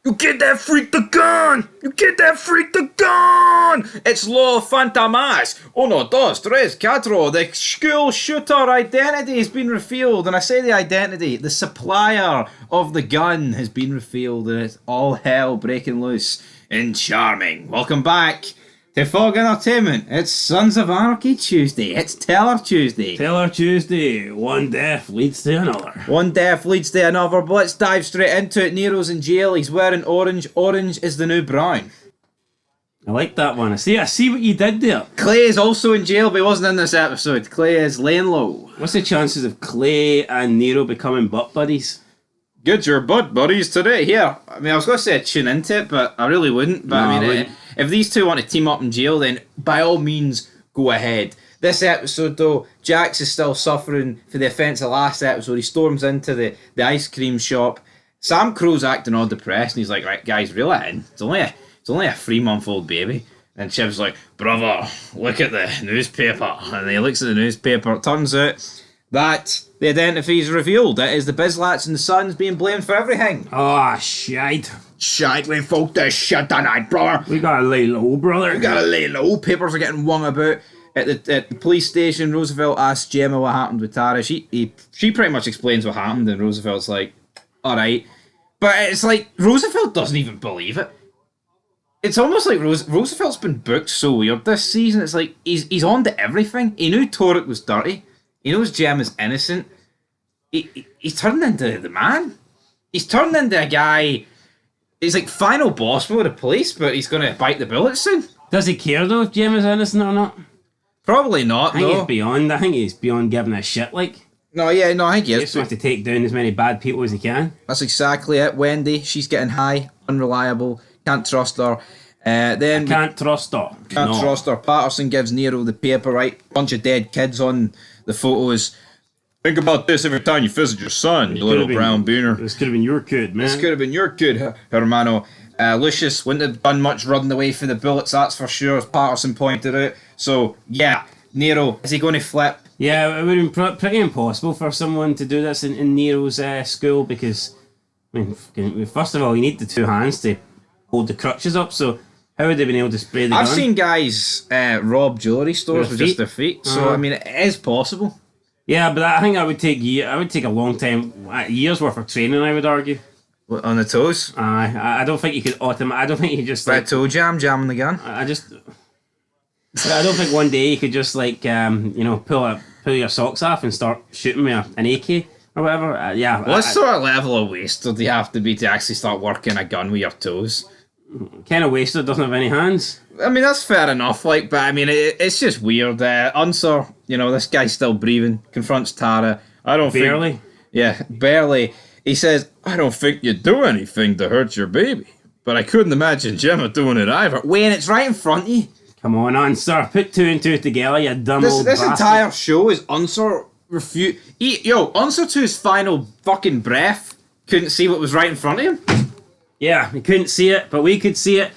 You get that freak the gun! You get that freak the gun! It's Law Fantasmas. Uno, dos, tres, cuatro. The school shooter identity has been revealed. And I say the identity, the supplier of the gun has been revealed. And it's all hell breaking loose in Charming. Welcome back to Fog Entertainment. It's Sons of Anarchy Tuesday. It's Teller Tuesday. Teller Tuesday. One death leads to another. One death leads to another, but let's dive straight into it. Nero's in jail. He's wearing orange. Orange is the new brown. I like that one. I see what you did there. Clay is also in jail, but he wasn't in this episode. Clay is laying low. What's the chances of Clay and Nero becoming butt buddies? Get your butt buddies today. Here, I mean, I was going to say tune into it, but I really wouldn't. But No, I mean, I wouldn't. If these two want to team up in jail, then by all means, go ahead. This episode, though, Jax is still suffering for the offence of last episode. He storms into the ice cream shop. Sam Crow's acting all depressed, and he's like, right, guys, reel it in. It's only a 3-month-old baby. And Chiv's like, brother, look at the newspaper. And he looks at the newspaper. It turns out that the identity is revealed. It is the Bizlats and the Sons being blamed for everything. Oh, shite. Shite, we folk this shit tonight, brother. We gotta lay low, brother. We gotta lay low. Papers are getting wung about. At the police station, Roosevelt asks Gemma what happened with Tara. She pretty much explains what happened, and Roosevelt's like, alright. But it's like, Roosevelt doesn't even believe it. It's almost like Roosevelt's been booked so weird this season. It's like, he's on to everything. He knew Torek was dirty. He knows Gemma's innocent. He's turned into the man. He's turned into a guy. He's like final boss mode of police, but he's going to bite the bullet soon. Does he care though if Gemma's innocent or not? Probably not, I think he's beyond. I think he's beyond giving a shit, like. I think he He is. just wants to take down as many bad people as he can. That's exactly it. Wendy, she's getting high, unreliable, can't trust her. Then Can't trust her. Can't trust her. Patterson gives Nero the paper, right? Bunch of dead kids on the photos. Think about this every time you visit your son, you little brown beaner. This could have been your kid, man. This could have been your kid, hermano. Lucius wouldn't have done much running away from the bullets, that's for sure, as Patterson pointed out. So, yeah, Nero, is he going to flip? Yeah, it would have been pretty impossible for someone to do this in Nero's school because, I mean, first of all, you need the two hands to hold the crutches up, so how would they been able to spray the gun? I've seen guys rob jewellery stores with just their feet, so, I mean, it is possible. Yeah, but I think that would take a long time, years worth of training, I would argue. What, on the toes? I don't think you could I don't think you just Red toe jamming the gun. I don't think one day you could just like pull your socks off and start shooting with an AK or whatever. What sort of level of wasted do you have to be to actually start working a gun with your toes? Kind of wasted, doesn't have any hands. I mean, that's fair enough, like, but I mean, it's just weird. Unser, this guy's still breathing, confronts Tara. Barely. Barely. He says, I don't think you'd do anything to hurt your baby. But I couldn't imagine Gemma doing it either. Wayne, it's right in front of you. Come on, Unser. Put two and two together, you dumb old This bastard. entire show is Unser refute. Unser to his final fucking breath couldn't see what was right in front of him. Yeah, he couldn't see it, but we could see it.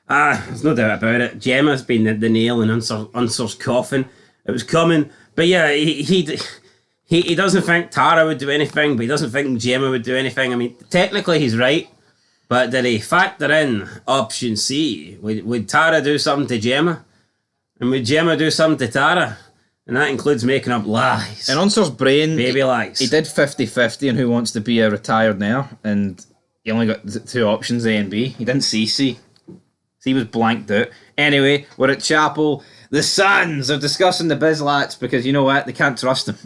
There's no doubt about it. Gemma's been the nail in Unser's coffin. It was coming. But yeah, he doesn't think Tara would do anything, but he doesn't think Gemma would do anything. I mean, technically he's right, but did he factor in option C? Would Tara do something to Gemma? And would Gemma do something to Tara? And that includes making up lies. In Unser's brain, baby lies. He did 50-50 on who wants to be a retired mayor, and he only got two options, A and B. He didn't see C. C was blanked out. Anyway, we're at chapel. The Sons are discussing the Bizlats because, you know what, they can't trust them.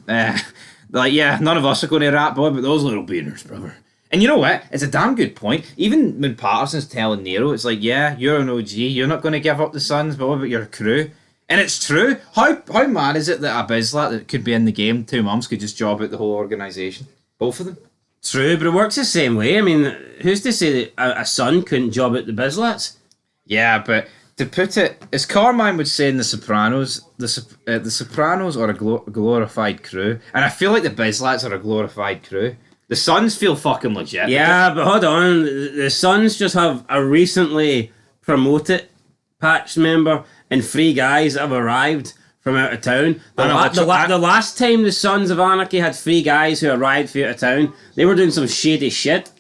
None of us are going to rat boy, but those little beaners, brother. And you know what? It's a damn good point. Even when Patterson's telling Nero, it's like, yeah, you're an OG, you're not going to give up the Sons, but what about your crew? And it's true. How mad is it that a Bizlat that could be in the game 2 months could just job out the whole organisation? Both of them. True, but it works the same way. I mean, who's to say that a son couldn't job out the Bizlats? Yeah, but to put it, as Carmine would say in The Sopranos, the Sopranos are a glorified crew, and I feel like the Bizlats are a glorified crew. The Sons feel fucking legit. Yeah, but hold on, the Sons just have a recently promoted patch member and 3 guys that have arrived from out of town. The last time the Sons of Anarchy had 3 guys who arrived from out of town, they were doing some shady shit.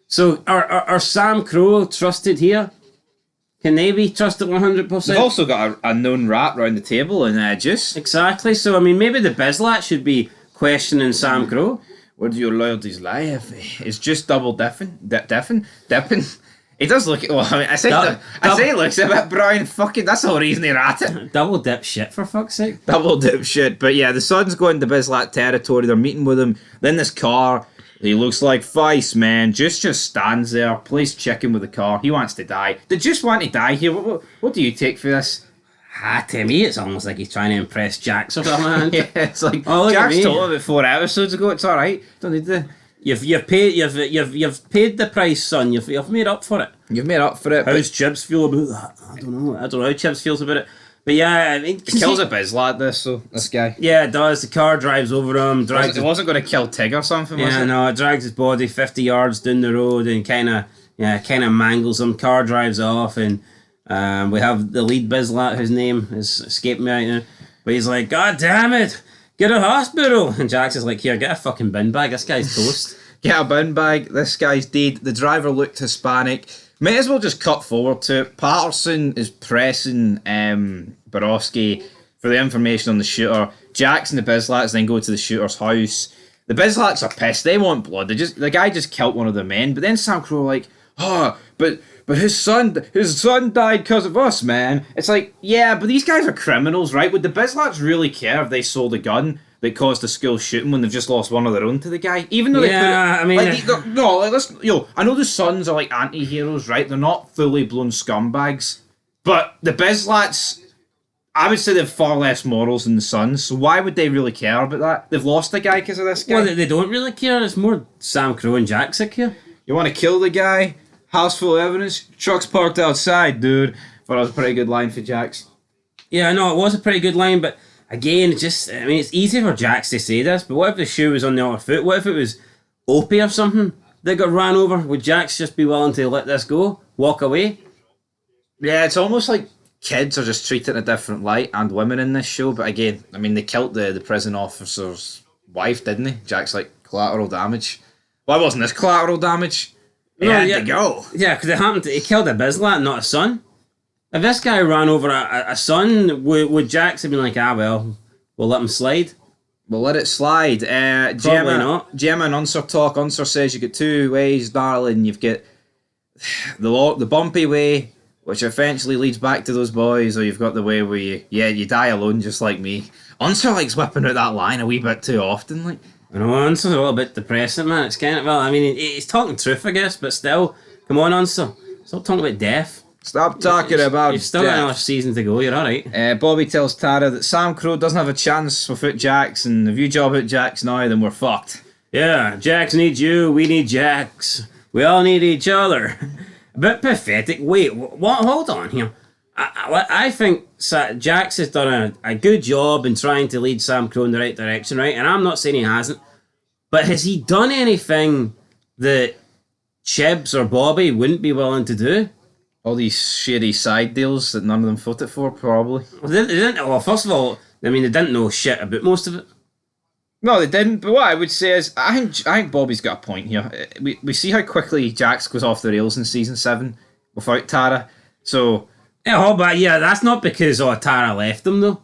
So are Sam Crow trusted here? Can they be trusted 100%? They've also got a known rat round the table in Juice. Exactly. So I mean, maybe the Bizlat should be questioning Sam Crow. Where do your loyalties lie? If it's just double dipping. He does look. Well, I mean, I say he looks a bit brown. Fucking, that's the whole reason he ratted. Double dip shit, for fuck's sake. Double dip shit. But yeah, the Sun's going to Bizlat territory. They're meeting with him. Then this car. He looks like Vice, man. Just stands there, plays chicken with the car. He wants to die. They just want to die here. What do you take for this? To me, it's almost like he's trying to impress Jax or something. Yeah, it's like, oh, Jax told him about 4 episodes ago. It's all right. Don't need to. You've paid the price, son. You've made up for it. You've made up for it. How does Chibs feel about that? I don't know how Chibs feels about it. But yeah, I mean, it kills a Bizlat, this guy. Yeah, it does. The car drives over him. It wasn't going to kill Tig or something, was it? Yeah, no, it drags his body 50 yards down the road and kind of mangles him. Car drives off, and we have the lead Bizlat, whose name is escaping me right now. But he's like, God damn it, get a hospital. And Jax is like, here, get a fucking bin bag. This guy's toast. Get a bin bag. This guy's dead. The driver looked Hispanic. May as well just cut forward to it. Patterson is pressing Borowski for the information on the shooter. Jax and the Bizlats then go to the shooter's house. The Bizlats are pissed. They want blood. The guy just killed one of their men. But then Sam Crow like, oh, but his son died because of us, man. It's like, yeah, but these guys are criminals, right? Would the Bizlats really care if they sold a gun that caused a school shooting when they've just lost one of their own to the guy? Even though I mean, I know the Sons are like anti-heroes, right? They're not fully blown scumbags, but the Bizlats, I would say they've far less morals than the Sons. So why would they really care about that? They've lost the guy because of this guy. Well, they don't really care. It's more Sam Crow and Jax that care. You want to kill the guy? House full of evidence. Truck's parked outside, dude. But that was a pretty good line for Jax. Yeah, I know it was a pretty good line, but again, it's easy for Jax to say this, but what if the shoe was on the other foot? What if it was Opie or something that got ran over? Would Jax just be willing to let this go? Walk away? Yeah, it's almost like kids are just treated in a different light, and women in this show. But again, I mean, they killed the prison officer's wife, didn't they? Jack's like, collateral damage. Why wasn't this collateral damage? He had to go. Yeah, because he killed a Bizlat, not a son. If this guy ran over a son, would Jax have been like, well, we'll let him slide? We'll let it slide. Probably not. Gemma and Unser talk. Unser says you get 2 ways, darling. You've got the bumpy way, which eventually leads back to those boys, or you've got the way where you die alone just like me. Unser likes whipping out that line a wee bit too often. Like, I know, Unser's a little bit depressing, man. It's kind of, well, I mean, he's talking truth, I guess, but still, come on, Unser. Stop talking about death. Stop talking about You've still got another season to go, you're alright. Bobby tells Tara that Sam Crow doesn't have a chance without Jax, and if you job out Jax now, then we're fucked. Yeah, Jax needs you, we need Jax. We all need each other. A bit pathetic. Wait, what? Hold on here. I think Jax has done a good job in trying to lead Sam Crow in the right direction, right? And I'm not saying he hasn't. But has he done anything that Chibs or Bobby wouldn't be willing to do? All these shady side deals that none of them fought it for, probably. Well, they didn't. Well, first of all, I mean, they didn't know shit about most of it. No, they didn't. But what I would say is, I think Bobby's got a point here. We see how quickly Jax goes off the rails in season 7 without Tara. So yeah, that's not because Tara left him though.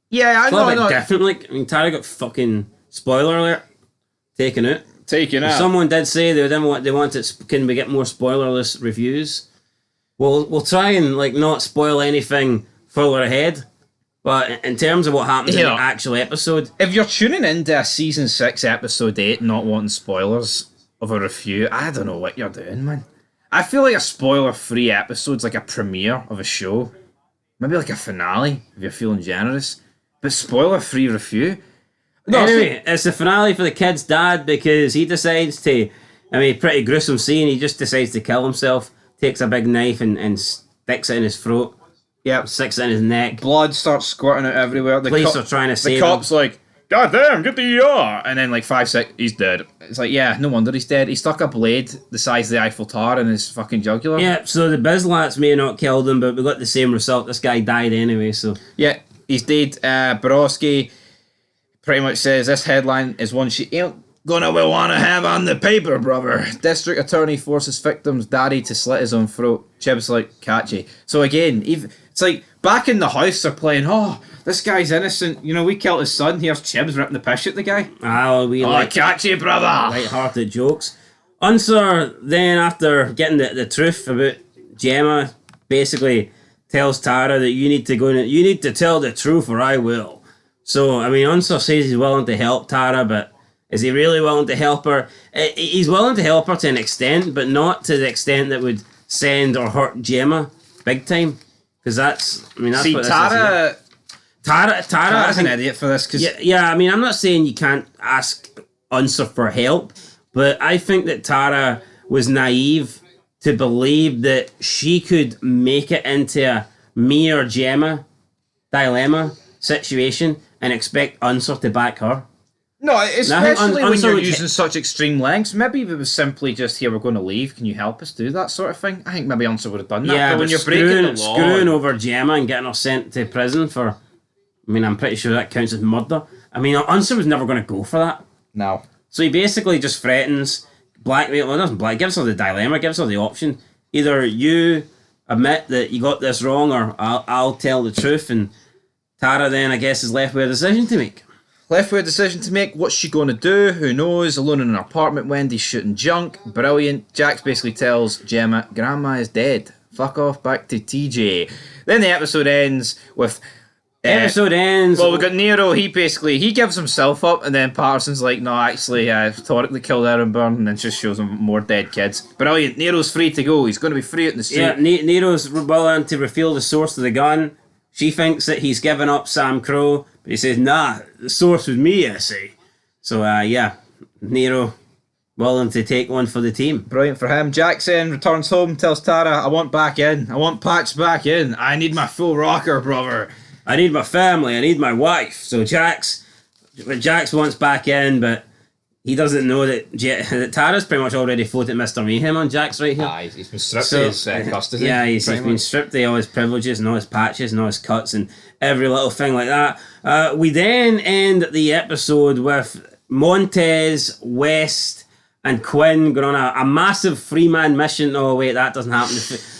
Yeah, I know. It's a bit different. Like, I mean, Tara got fucking, spoiler alert, taken out. Someone did say they wanted. Can we get more spoilerless reviews? We'll try and like not spoil anything further ahead. But in terms of what happens in the actual episode, if you're tuning into a season 6 episode 8 not wanting spoilers of a review, I don't know what you're doing, man. I feel like a spoiler-free episode's like a premiere of a show. Maybe like a finale, if you're feeling generous. But spoiler-free review? No, anyway, it's the finale for the kid's dad because he decides to, I mean, pretty gruesome scene, he just decides to kill himself, takes a big knife and sticks it in his throat. Yep. Sticks it in his neck. Blood starts squirting out everywhere. The police are trying to save him. The cop's like, God damn, get the ER! And then like 5 seconds, he's dead. It's like, yeah, no wonder he's dead. He stuck a blade the size of the Eiffel Tower in his fucking jugular. Yeah, so the Bizlats may not killed him, but we got the same result. This guy died anyway, so... Yeah, he's dead. Borowski pretty much says this headline is one she... gonna we wanna have on the paper, brother. District attorney forces victim's daddy to slit his own throat. Chib's like, catchy. So again, it's like back in the house they're playing, oh, this guy's innocent. You know, we killed his son. Here's Chib's ripping the piss at the guy. Catchy, brother. Light-hearted jokes. Unser then, after getting the truth about Gemma, basically tells Tara that you need to tell the truth or I will. So, I mean, Unser says he's willing to help Tara, but is he really willing to help her? He's willing to help her to an extent, but not to the extent that would send or hurt Gemma big time. Because that's See, what Tara... Tara's an idiot for this. Cause yeah, I mean, I'm not saying you can't ask Unser for help, but I think that Tara was naive to believe that she could make it into a me or Gemma dilemma situation and expect Unser to back her. No, especially when you're using such extreme lengths. Maybe if it was simply just, here, we're going to leave, can you help us do that sort of thing? I think maybe Unser would have done that. Yeah, but when you're breaking the law... Screwing over Gemma and getting her sent to prison for... I mean, I'm pretty sure that counts as murder. I mean, Unser was never going to go for that. No. So he basically just threatens, blackmail, well, doesn't black, gives her the dilemma, gives her the option. Either you admit that you got this wrong or I'll tell the truth, and Tara then, I guess, is left with a decision to make. Left with a decision to make. What's she going to do? Who knows? Alone in an apartment, Wendy's shooting junk. Brilliant. Jax basically tells Gemma, Grandma is dead. Fuck off, back to TJ. Then the episode ends with... Well, we got Nero. He gives himself up, and then Patterson's like, no, actually, Torek killed Aaron Byrne, and then just shows him more dead kids. Brilliant. Nero's free to go. He's going to be free out in the street. Yeah, Nero's willing to reveal the source of the gun. She thinks that he's given up Sam Crow, but he says, nah, the source was me, I say. So, yeah, Nero willing to take one for the team. Brilliant for him. Jackson returns home, tells Tara, I want back in. I want Patch back in. I need my full rocker, brother. I need my family. I need my wife. So Jax wants back in, but he doesn't know that Tara's pretty much already floated Mr. Mayhem on Jax right here. He's been stripped of his custody. Yeah, he's been stripped of all his privileges and all his patches and all his cuts and every little thing like that. We then end the episode with Montez, West, and Quinn going on a massive three-man mission. Oh, wait, that doesn't happen.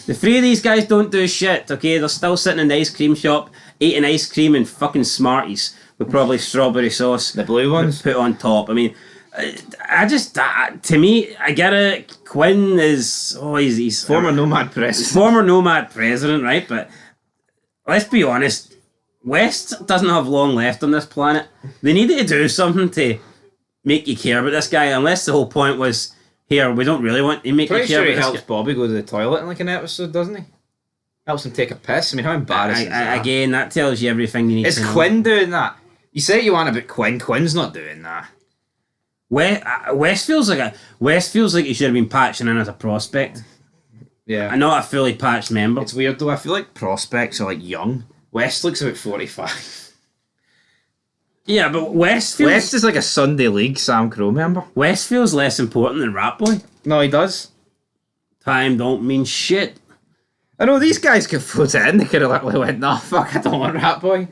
The three of these guys don't do shit, okay? They're still sitting in the ice cream shop, eating ice cream and fucking Smarties with probably strawberry sauce. The blue ones? Put on top. I mean, to me, I get it. Quinn is, he's former Nomad president. Former Nomad president, right? But let's be honest, West doesn't have long left on this planet. They needed to do something to make you care about this guy, unless the whole point was, here, we don't really want to make you care about this guy. Pretty sure he helps Bobby go to the toilet in like an episode, doesn't he? Helps him take a piss. I mean, how embarrassing is that? Again, that tells you everything you need to know. Is Quinn doing that? You say you want about Quinn. Quinn's not doing that. West feels like he should have been patching in as a prospect. Yeah. And not a fully patched member. It's weird though. I feel like prospects are like young. West looks about 45. Yeah, but West is like a Sunday League Sam Crow member. West feels less important than Rat Boy. No, he does. Time don't mean shit. I know these guys could float it in. They could have literally went, nah, fuck, I don't want Rat Boy.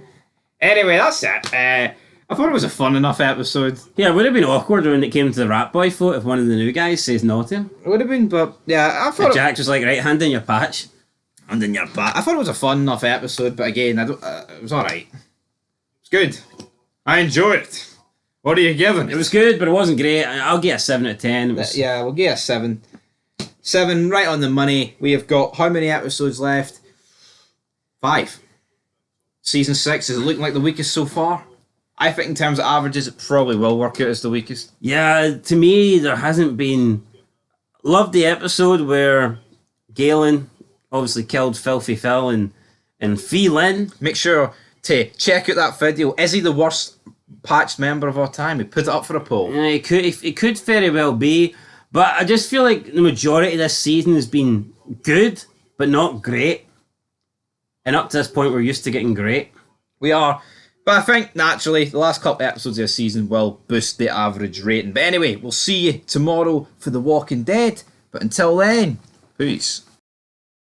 Anyway, that's it. I thought it was a fun enough episode. Yeah, it would have been awkward when it came to the Rat Boy float if one of the new guys says no to him. It would have been, but yeah, I thought... Jack was like, right, hand in your patch. Hand in your patch. I thought it was a fun enough episode, but again, it was alright. It's good. I enjoyed it. What are you giving? It was good, but it wasn't great. I'll get a 7 out of 10. Yeah, we'll get a 7. 7, right on the money. We have got how many episodes left? 5. Season 6 is looking like the weakest so far. I think in terms of averages, it probably will work out as the weakest. Yeah, to me, there hasn't been... Loved the episode where Galen obviously killed Filthy Phil and Fee Lynn. Make sure to check out that video. Is he the worst patched member of all time? We put it up for a poll. Yeah, it could very well be. But I just feel like the majority of this season has been good, but not great. And up to this point, we're used to getting great. We are. But I think, naturally, the last couple episodes of the season will boost the average rating. But anyway, we'll see you tomorrow for The Walking Dead. But until then, peace.